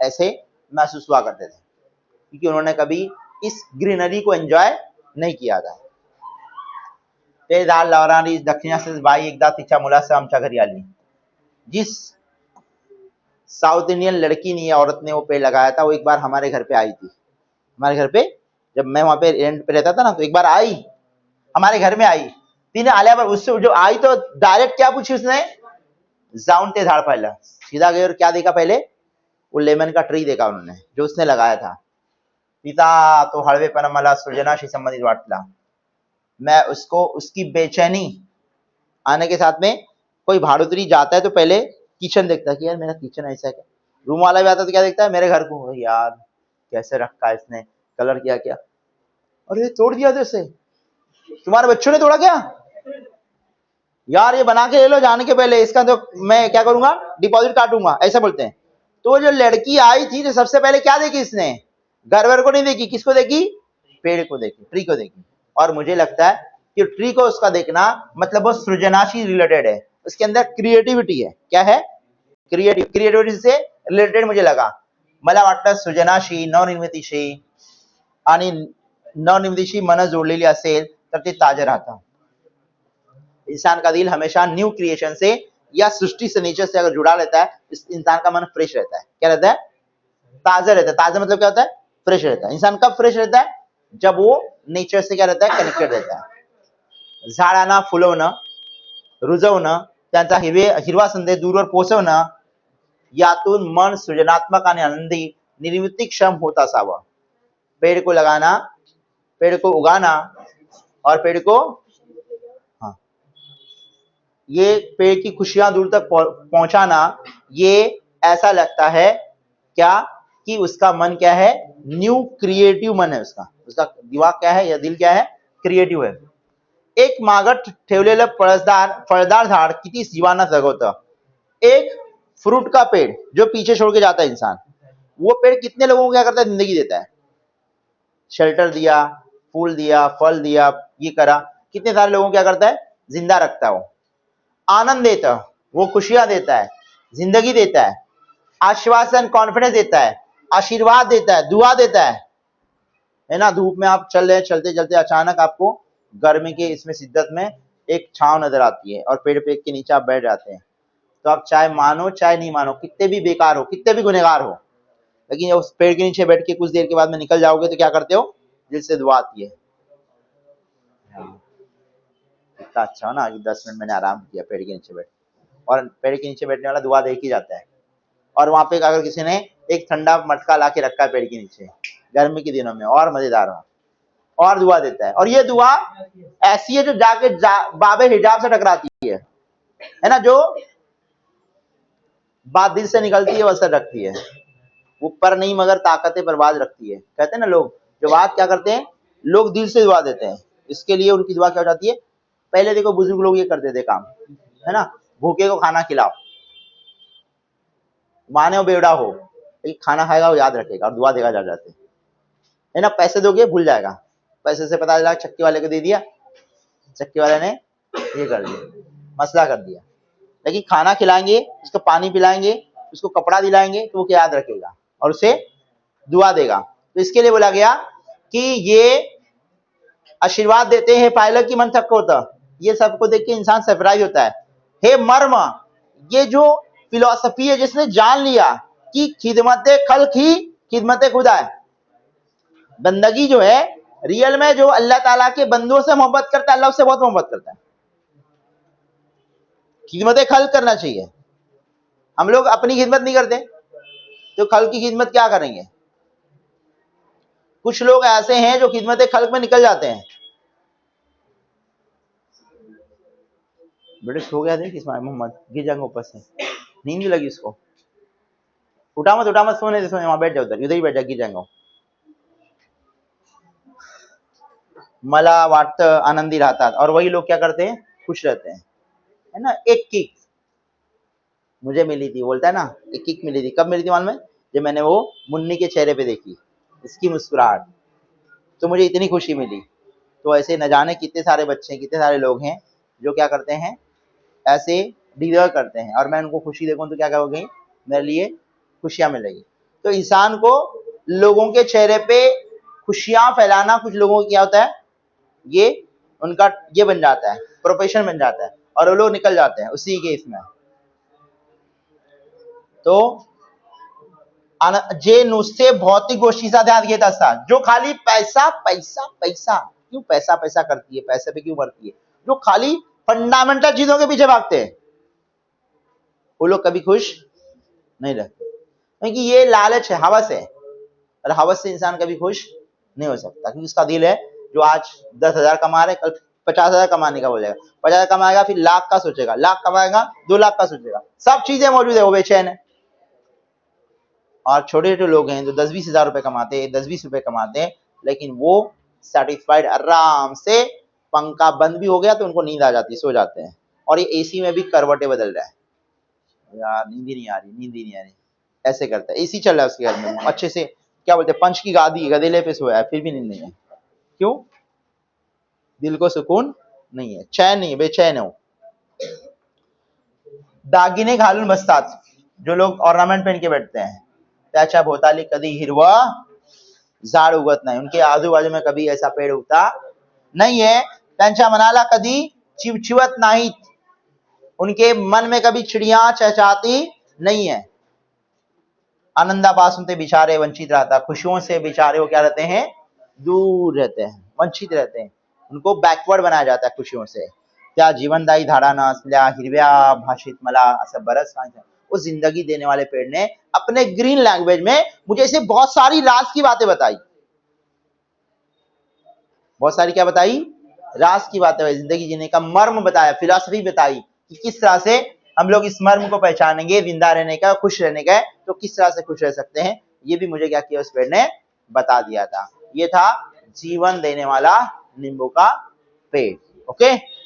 ऐसे महसूस हुआ करते थे, क्योंकि उन्होंने कभी इस ग्रीनरी को एंजॉय नहीं किया था। ते झाड लावणारी दक्षिणास्यच बाई एकदा तिच्या मुलासह आमच्या घरी आली। जिस साउथ इंडियन लड़की ने या औरत ने वो पेड़ लगाया था, वो एक बार हमारे घर पे आई थी। हमारे घर पे, जब मैं वहां पे रेंट पे रहता था ना, तो एक बार आई, हमारे घर में आई। तिने आल्यावर उससे जो आई तो डायरेक्ट क्या पूछी उसने, जाऊन ते झाड़ पाहिलं, सीधा गई और क्या देखा, पहले वो लेमन का ट्री देखा उन्होंने, जो उसने लगाया था। पिता तो हळवेपणा मला सृजनाशी संबंधित वाटला। मैं उसको, उसकी बेचैनी आने के साथ में, कोई भाड़ुतरी जाता है तो पहले किचन देखता है कि यार मेरा किचन ऐसा है क्या, रूम वाला भी आता है तो क्या देखता है, मेरे घर को, यार कैसे रखा है इसने, कलर किया क्या, अरे तोड़ दिया था इसे, तुम्हारे बच्चों ने तोड़ा क्या, यार ये बना के ले लो जाने के पहले, इसका तो मैं क्या करूंगा, डिपॉजिट काटूंगा, ऐसा बोलते हैं। तो जो लड़की आई थी तो सबसे पहले क्या देखी इसने, घर वर को नहीं देखी, किसको देखी, पेड़ को देखी, ट्री को देखी। और मुझे लगता है कि ट्री को उसका देखना मतलब वो सृजनाशील रिलेटेड है, उसके अंदर क्रिएटिविटी है। क्या है, क्रिएटिविटी से रिलेटेड मुझे लगा। मला वाटतं सृजनाशी नवनिर्मितीशी आणि नवनिर्मितीशी मन जोडलेली असेल तर ते ताजं राहतं। इंसान का दिल हमेशा न्यू क्रिएशन से या सृष्टि से, नेचर से अगर जुड़ा रहता है, इस इंसान का मन फ्रेश रहता है। क्या रहता है, ताजा रहता है। ताजा मतलब क्या होता है, फ्रेश रहता है। इंसान कब फ्रेश रहता है, जब वो नेचर से क्या रहता है, कनेक्टेड रहता है। झाडांना फुलवणं, रुजवणं, त्यांचा हिरवा संदेश दूरवर पोहोचवणं, यातून मन सृजनात्मक आणि आनंदी निर्मितीक्षम होत असावं। पेड़ को लगाना, पेड़ को उगाना और पेड़ को, हाँ, ये पेड़ की खुशियां दूर तक पहुंचाना, ये ऐसा लगता है क्या कि उसका मन क्या है, न्यू क्रिएटिव मन है उसका। उसका दिमाग क्या है या दिल क्या है, क्रिएटिव है। एक मागत ठेवलेलं फळदार झाड किती जीवांना जगवतं। एक फ्रूट का पेड़ जो पीछे छोड़ के जाता है इंसान, वो पेड़ कितने लोगों को क्या करता है, जिंदगी देता है, शेल्टर दिया, फूल दिया, फल दिया, ये करा, कितने सारे लोगों को क्या करता है, जिंदा रखता है। वो आनंद देता है, वो खुशियां देता है, जिंदगी देता है, आश्वासन कॉन्फिडेंस देता है, आशीर्वाद देता है, दुआ देता है ना। धूप में आप चल रहे हैं, चलते चलते अचानक आपको गर्मी के इसमें शिद्दत में एक छांव नजर आती है और पेड़ पे के नीचे आप बैठ जाते हैं। तो आप चाहे मानो चाहे नहीं मानो, कितने भी बेकार हो, कितने भी गुनहगार हो, लेकिन उस पेड़ के नीचे बैठ के कुछ देर के बाद में निकल जाओगे तो क्या करते हो, दिल से दुआ आती है। इतना अच्छा हो ना कि 10 मिनट मैंने आराम किया पेड़ के नीचे बैठ, और पेड़ के नीचे बैठने वाला दुआ देख ही जाता है। और वहां पे अगर किसी ने एक ठंडा मटका ला के रखा है पेड़ के नीचे गर्मी के दिनों में, और मजेदार हो, और दुआ देता है। और ये दुआ ऐसी है जो जाके बाबे हिजाब से टकराती है ना, जो बात दिल से निकलती है वो असर रखती है। ऊपर नहीं मगर ताकतें परवाज रखती है, कहते हैं ना लोग। जो बात क्या करते हैं, लोग दिल से दुआ देते हैं, इसके लिए उनकी दुआ क्या हो जाती है। पहले देखो बुजुर्ग लोग ये करते थे काम, है ना, भूखे को खाना खिलाओ, माने हो बेवड़ा हो, लेकिन खाना खाएगा वो याद रखेगा और दुआ देगा जा जाते, है ना। पैसे दोगे भूल जाएगा, पैसे से पता चला चक्की वाले को दे दिया, चक्की वाले ने ये कर दिया, मसला कर दिया। लेकिन खाना खिलाएंगे, उसको पानी पिलाएंगे, उसको कपड़ा दिलाएंगे तो वो क्या याद रखेगा और उसे दुआ देगा। तो इसके लिए बोला गया कि ये आशीर्वाद देते हैं पायलट की मन थक होता। ये सबको देख के इंसान सरप्राइज होता है। हे मर्म, ये जो फिलॉसफी है जिसने जान लिया कि खिदमत खल्क ही खिदमत खुदा है। बंदगी जो है रियल में, जो अल्लाह ताला के बंदों से मोहब्बत करता है, अल्लाह उससे बहुत मोहब्बत करता है। खिदमत खल्क करना चाहिए। हम लोग अपनी खिदमत नहीं करते तो खल्क की खिदमत क्या करेंगे। कुछ लोग ऐसे हैं जो खिदमत खल्क में निकल जाते हैं। बेटे सो गया थे किस मोहम्मद, गिर जाएंगे ऊपर से, नींद लगी उसको। उठा मत सोने से, वहां बैठ जाओ, उधर ही बैठ जा, गिर जाएंगे। मला वाटतं आनंदी राहतात, और वही लोग क्या करते हैं, खुश रहते हैं, है ना। एक किक मुझे मिली थी, बोलता है ना, एक किक मिली थी। कब मिली थी मालूम है, जब मैंने वो मुन्नी के चेहरे पे देखी इसकी मुस्कुराहट, तो मुझे इतनी खुशी मिली। तो ऐसे न जाने कितने सारे बच्चे, कितने सारे लोग हैं जो क्या करते हैं, ऐसे डिजर्व करते हैं, और मैं उनको खुशी देखूं तो क्या करोगे, मेरे लिए खुशियां मिलेगी। तो इंसान को लोगों के चेहरे पे खुशियां फैलाना, कुछ लोगों को क्या होता है, ये उनका ये बन जाता है, प्रोफेशन बन जाता है, और वो लोग निकल जाते हैं उसी के इसमें। तो जे नुसते भौतिक गोष्टीचा ध्यान घेत असतात, जो खाली पैसा पैसा पैसा, क्यों पैसा पैसा करती है, पैसे पे क्यों मरती है, जो खाली फंडामेंटल चीजों के पीछे भागते हैं, वो लोग कभी खुश नहीं रहते, क्योंकि ये लालच है, हवस है, और हवस से इंसान कभी खुश नहीं हो सकता। क्योंकि उसका दिल है जो आज 10,000 कमा रहे, कल 50,000 कमाने का बोलेगा, 50,000 कमाएगा फिर लाख का सोचेगा, लाख कमाएगा 2 लाख का सोचेगा, सब चीजें मौजूद है, वो बेचैन है। और छोटे छोटे लोग हैं जो 10-20 हजार रुपए कमाते हैं, 10-20 रुपए कमाते हैं, लेकिन वो सेटिस्फाइड, आराम से, पंखा बंद भी हो गया तो उनको नींद आ जाती है, सो जाते हैं। और ये एसी में भी करवटें बदल रहा है, यार नींद ही नहीं आ रही, नींद ही नहीं आ रही। ऐसे करता है, एसी चल रहा है उसके घर में, अच्छे से क्या बोलते हैं पंच की गादी, गदेले पे सोया है, फिर भी नींद नहीं है। क्यों? दिल को सुकून नहीं है, चैन नहीं है, बेचैन है वो। दागिने घालून बसतात, जो लोग ऑर्नामेंट पहन के बैठते हैं, त्याच्या भोवताली कधी हिरवं झाड उगत नाही, उनके आजूबाजू में कभी ऐसा पेड़ उगता नहीं है, त्यांच्या मनाला कधी चिवचिवत नाहीत, उनके मन में कभी चिड़िया चहचहाती नहीं है। आनंदापासून ते बिचारे वंचित रहता, खुशियों से बेचारे वो क्या रहते हैं, दूर रहते हैं, वंचित रहते हैं, उनको बॅकवर्ड बनाया जाता है खुशियों से। त्या जीवनदायी झाडानं असल्या हिरव्या भाषेत मला असं बरंच काय उस जिंदगी देने वाले पेड़ ने अपने ग्रीन लैंग्वेज में मुझे ऐसे बहुत सारी राज की बातें बताई, बहुत सारी क्या बताई, राज की बातें बताई, जिंदगी जीने का मर्म बताया, फिलॉसफी बताई कि किस तरह से हम लोग इस मर्म को पहचानेंगे, जिंदा रहने का, खुश रहने का, तो किस तरह से खुश रह सकते हैं, ये भी मुझे क्या किया उस पेड़ ने बता दिया था। ये था जीवन देने वाला नींबू का पेड़। ओके।